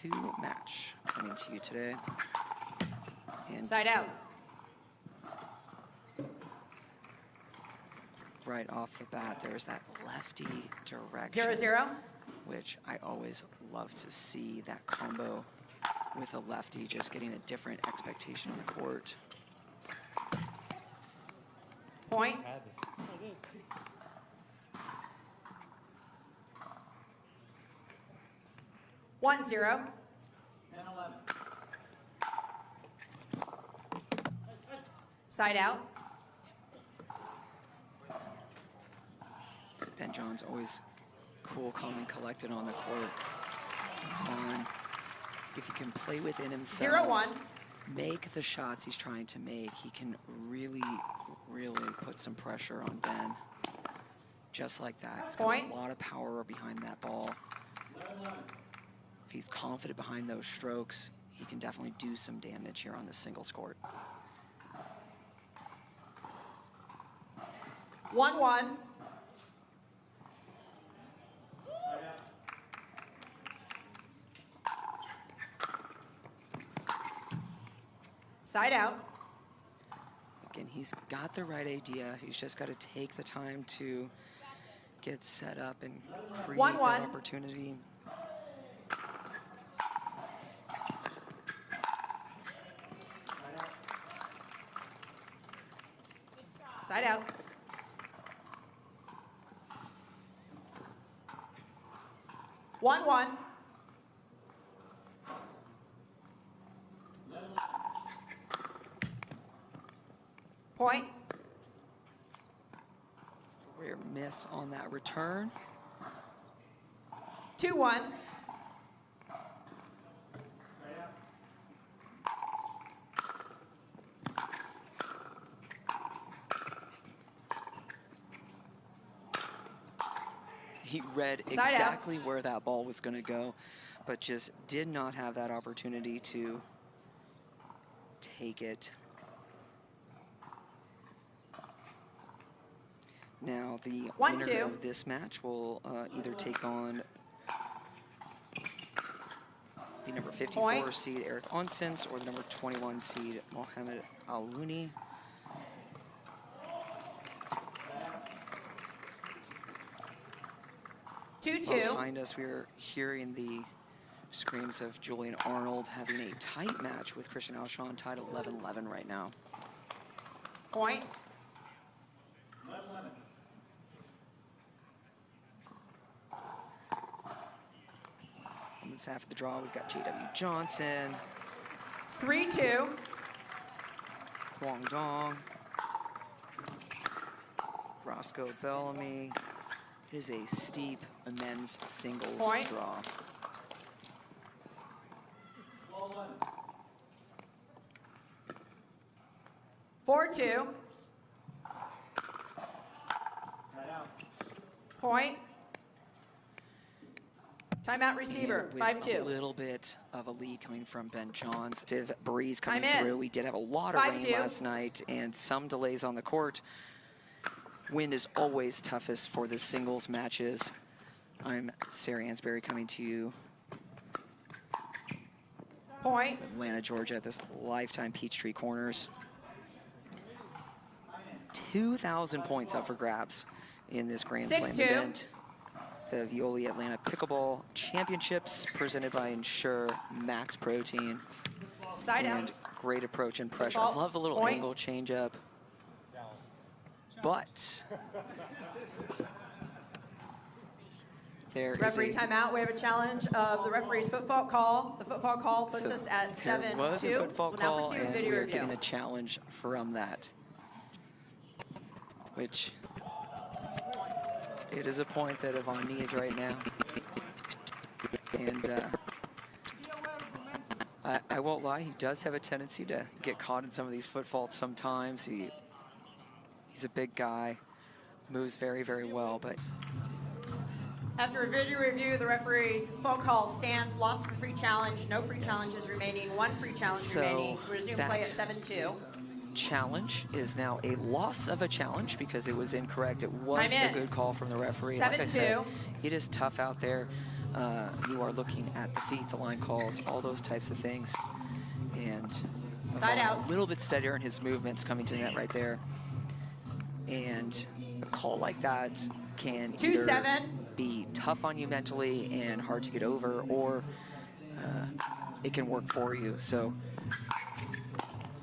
2 match coming to you today. And side out. Right off the bat, there's that lefty direction. 0-0. Which I always love to see, that combo with a lefty, just getting a different expectation on the court. Point. 1-0. Side out. Ben John's always cool, calm, and collected on the court. Fun. If he can play within himself, 0-1. make the shots he's trying to make, he can really, really put some pressure on Ben. Just like that. He's got Point. a lot of power behind that ball. If he's confident behind those strokes, he can definitely do some damage here on the singles court. 1-1. Side out. Again, he's got the right idea. He's just got to take the time to get set up and create 1-1. that opportunity. Side out. One. Point. Rare miss on that return. 2-1. He read exactly where that ball was going to go, but just did not have that opportunity to take it. Now, the winner of this match will either take on the number 54 seed, Eric Onsens, or the number 21 seed, Mohamed Al-Louni. Behind us, we are hearing the screams of Julian Arnold having a tight match with Christian Alshon, tied 11-11 right now. Point. On this half of the draw, we've got J.W. Johnson. 3-2. Kwang Dong. Roscoe Bellamy. It is a steep men's singles draw. Four 4-2. Point. Timeout receiver, 5-2. A little bit of a lead coming from Ben Johns. Breeze coming through. We did have a lot of rain last night and some delays on the court. Wind is always toughest for the singles matches. I'm Sarah Ansberry coming to you. Point. Atlanta, Georgia at this Lifetime Peachtree Corners. 2,000 points up for grabs in this Grand Slam event. The Veolia Atlanta Pickleball Championships presented by Ensure Max Protein. Side and great approach and pressure. I love the little angle change up. But there referee timeout. We have a challenge of the referee's foot fault call. The foot fault call puts us at 7-2. There was a foot fault call, and we're getting a challenge from that. Which it is a point that Yvonne needs right now. And I won't lie, he does have a tendency to get caught in some of these foot faults sometimes. He's a big guy, moves very, very well, but... After a video review, the referee's fault call stands, loss of a free challenge, no free challenges remaining, one free challenge remaining. Resume play at 7-2. Challenge is now a loss of a challenge because it was incorrect. It was a good call from the referee. 7-2. Like I said, it is tough out there. You are looking at the feet, the line calls, all those types of things. And side out. A little bit steadier in his movements coming to net right there. And a call like that can either be tough on you mentally and hard to get over, or it can work for you. So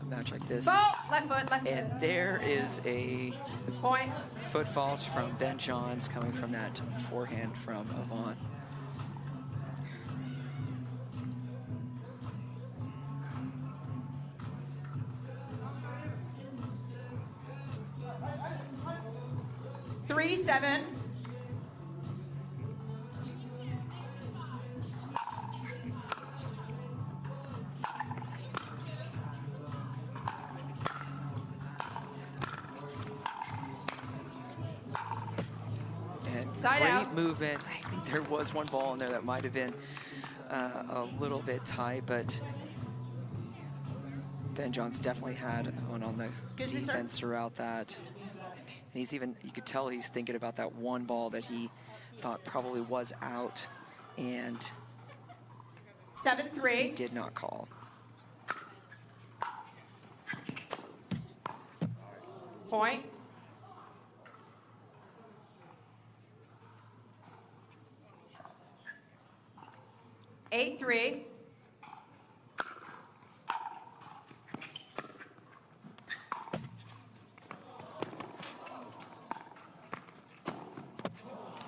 a match like this. Ball, left foot, left foot. And there is a point. Foot fault from Ben Johns coming from that forehand from Yvonne. Three, 7. Side great out. Movement. I think there was one ball in there that might have been a little bit tight, but Ben Johns definitely had one on the defense throughout that. And he's even, you could tell he's thinking about that one ball that he thought probably was out, and 7-3. He did not call. Point. Eight, 3.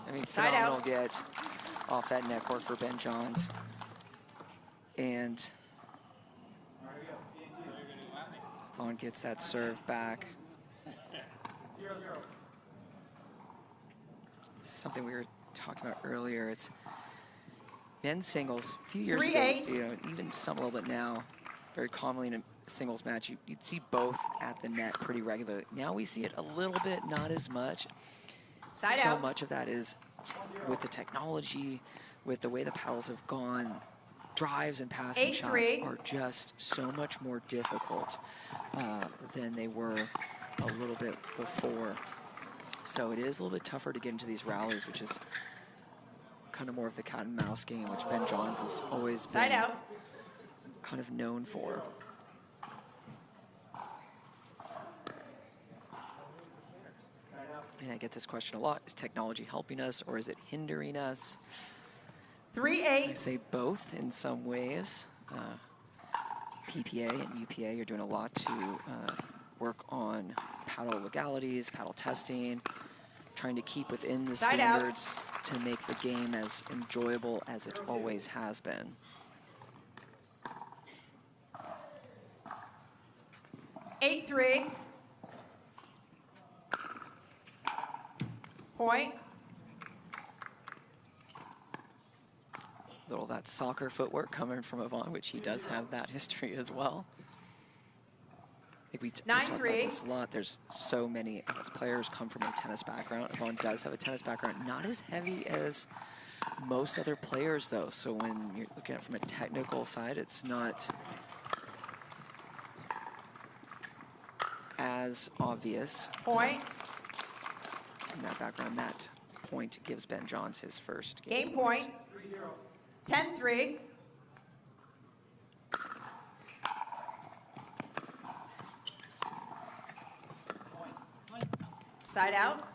I mean, phenomenal get off that net court for Ben Johns. And Vaughn gets that serve back. This is something we were talking about earlier. It's men's singles. A few years ago, you know, even some a little bit now, very commonly in a singles match, you'd see both at the net pretty regularly. Now we see it a little bit, not as much. Side so out. Much of that is with the technology, with the way the paddles have gone. Drives and passing shots are just so much more difficult than they were a little bit before. So it is a little bit tougher to get into these rallies, which is kind of more of the cat and mouse game, which Ben Johns has always been kind of known for. And I get this question a lot. Is technology helping us or is it hindering us? 3-8. I say both in some ways. PPA and UPA are doing a lot to work on paddle legalities, paddle testing, trying to keep within the standards to make the game as enjoyable as it always has been. Eight, 3. Point. Little that soccer footwork coming from Yvonne, which he does have that history as well. I think we talk about this a lot. There's so many of us players come from a tennis background. Yvonne does have a tennis background, not as heavy as most other players though. So when you're looking at it from a technical side, it's not as obvious. Point. In that background, that point gives Ben Johns his first game point. 10-3. Side out.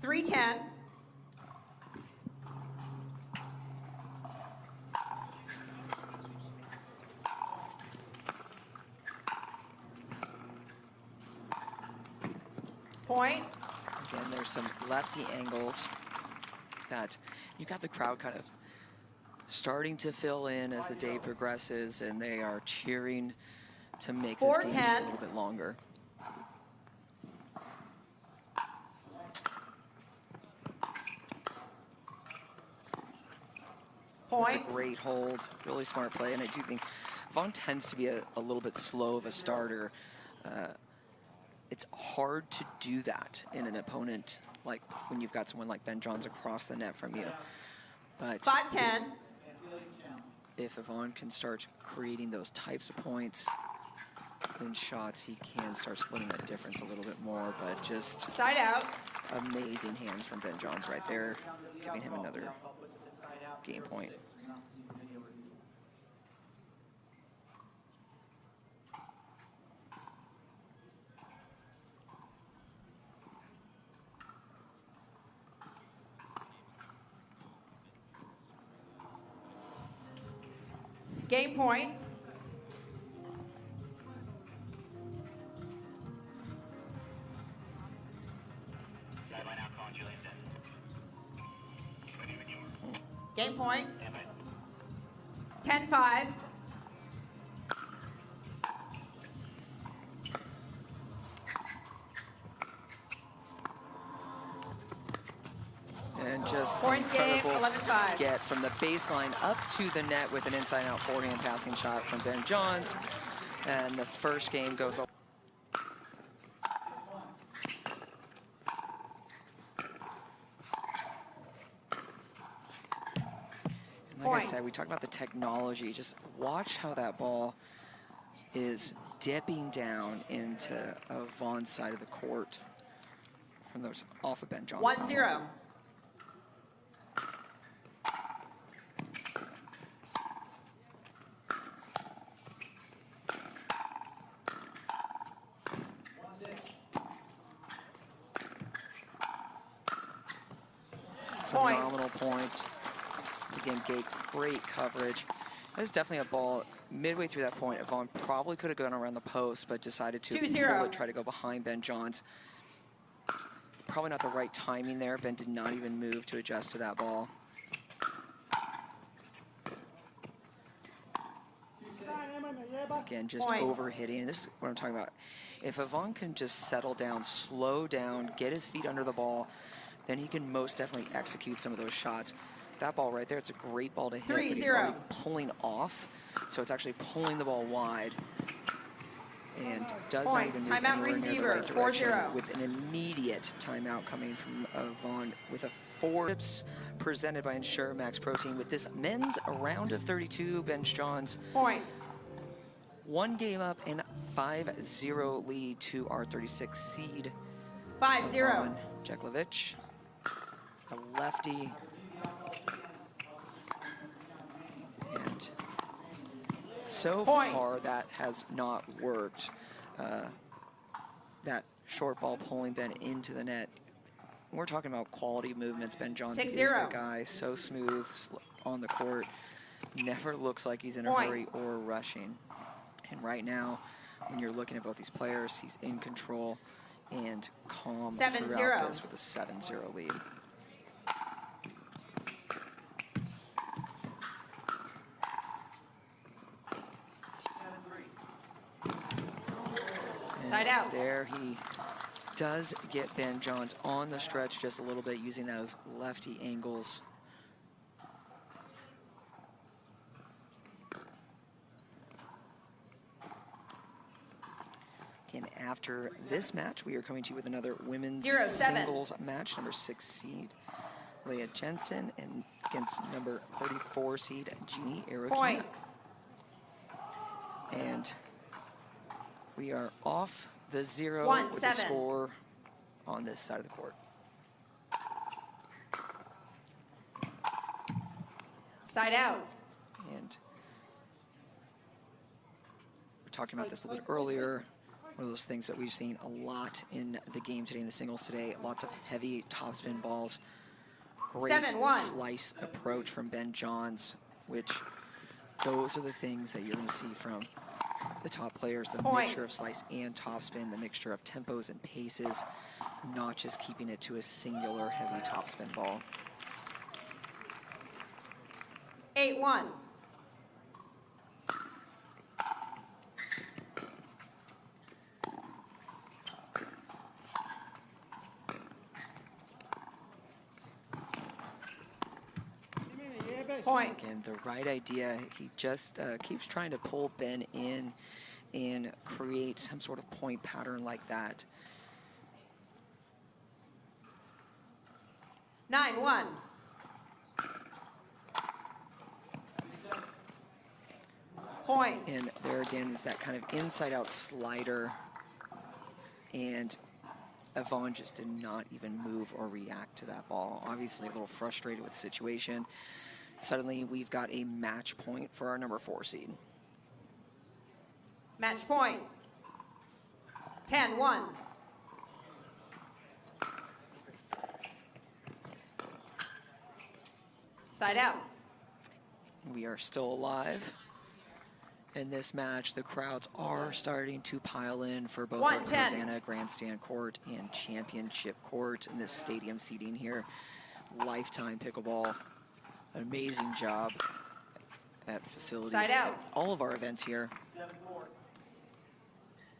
Three, 10. Point. Again, there's some lefty angles that you got the crowd kind of starting to fill in as the day progresses, and they are cheering to make this game just a little bit longer. Point. It's a great hold, really smart play, and I do think Vaughn tends to be a little bit slow of a starter. It's hard to do that in an opponent, like when you've got someone like Ben Johns across the net from you. But 5-10. if Yvonne can start creating those types of points and shots, he can start splitting that difference a little bit more, but just side out. Amazing hands from Ben Johns right there, giving him another game point. Game point. Game point. 10-5. And just point incredible game, 11-5. Get from the baseline up to the net with an inside-out forehand passing shot from Ben Johns. And the first game goes. Like I said, we talked about the technology. Just watch how that ball is dipping down into Yvonne's side of the court from those off of Ben Johns. 1-0. Phenomenal point. Again, great coverage. That was definitely a ball midway through that point. Yvonne probably could have gone around the post, but decided to pull it, try to go behind Ben Johns. Probably not the right timing there. Ben did not even move to adjust to that ball. Again, just overhitting. This is what I'm talking about. If Yvonne can just settle down, slow down, get his feet under the ball, then he can most definitely execute some of those shots. That ball right there, it's a great ball to hit, but he's already pulling off, so it's actually pulling the ball wide and doesn't even move anywhere near the right direction, with an immediate timeout coming from Yvonne with a 4 tips presented by Ensure Max Protein with this men's round of 32. Ben Johns one game up and 5-0 lead to our 36 seed 5-0 Jakovljevic, a lefty. And so far, that has not worked. That short ball pulling Ben into the net. We're talking about quality movements. Ben Johns is the guy, so smooth on the court. Never looks like he's in a hurry or rushing. And right now, when you're looking at both these players, he's in control and calm throughout this with a 7-0 lead. Side out. There he does get Ben Johns on the stretch just a little bit, using those lefty angles. Again, after this match, we are coming to you with another women's singles match. Number 6 seed Leah Jensen and against number 34 seed Jeannie Araki. And we are off the 0 with the score on this side of the court. Side out. And we're talking about this a little bit earlier. One of those things that we've seen a lot in the game today, in the singles today. Lots of heavy topspin balls. Great slice approach from Ben Johns, which those are the things that you're going to see from the top players, the mixture of slice and topspin, the mixture of tempos and paces, not just keeping it to a singular heavy topspin ball. 8-1. Point. Again, the right idea. He just keeps trying to pull Ben in and create some sort of point pattern like that. 9-1. Point. And there again is that kind of inside-out slider. And Yvonne just did not even move or react to that ball. Obviously a little frustrated with the situation. Suddenly we've got a match point for our number 4 seed. Match point. 10-1. Side out. We are still alive in this match. The crowds are starting to pile in for both our Havana Grandstand Court and Championship Court in this stadium seating here. Lifetime Pickleball. An amazing job at facilities. Side out. At all of our events here.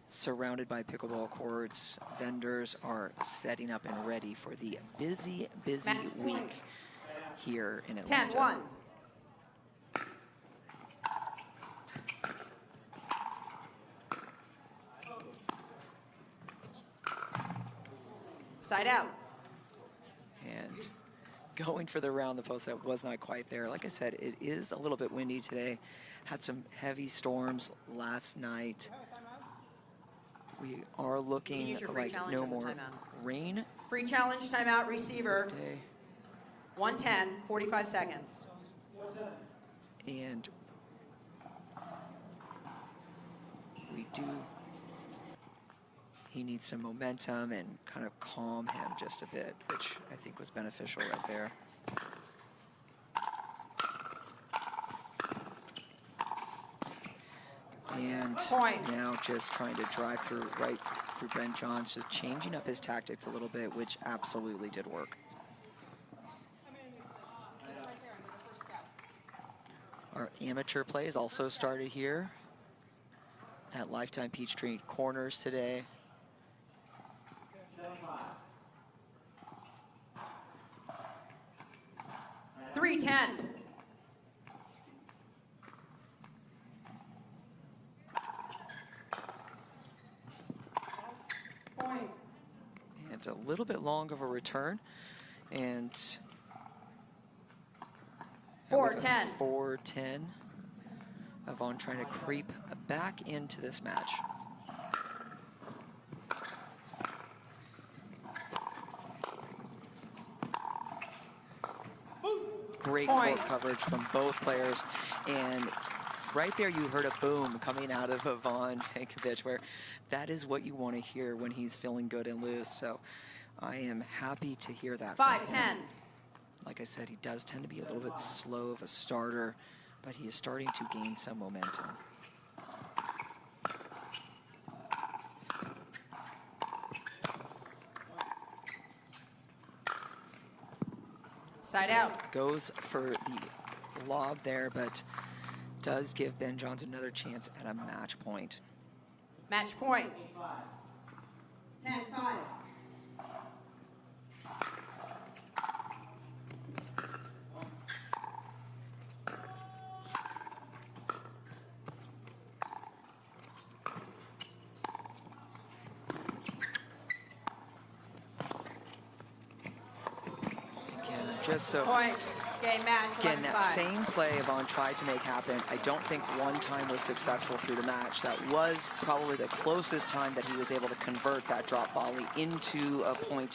Surrounded by pickleball courts, vendors are setting up and ready for the busy week here in Atlanta. 10-1. Side out. And going for the round the post that was not quite there. Like I said, it is a little bit windy today. Had some heavy storms last night. We are looking like no more rain. Free challenge timeout, receiver. Today. 110, 45 seconds. And he needs some momentum and kind of calm him just a bit, which I think was beneficial right there. And now just trying to drive through right through Ben Johns, just changing up his tactics a little bit, which absolutely did work. Our amateur play is also started here at Lifetime Peachtree Corners today. .310. Point. And a little bit long of a return. And 4-10. 4-10. Yvonne trying to creep back into this match. Great court coverage from both players. And right there you heard a boom coming out of Yvonne Jakovljevic, where that is what you want to hear when he's feeling good and loose. So I am happy to hear that. 5-10. Like I said, he does tend to be a little bit slow of a starter, but he is starting to gain some momentum. Side out. Goes for the lob there, but does give Ben Johns another chance at a match point. Match point. 10-5. Just so, point. Game match. Again, that same play Yvonne tried to make happen. I don't think one time was successful through the match. That was probably the closest time that he was able to convert that drop volley into a point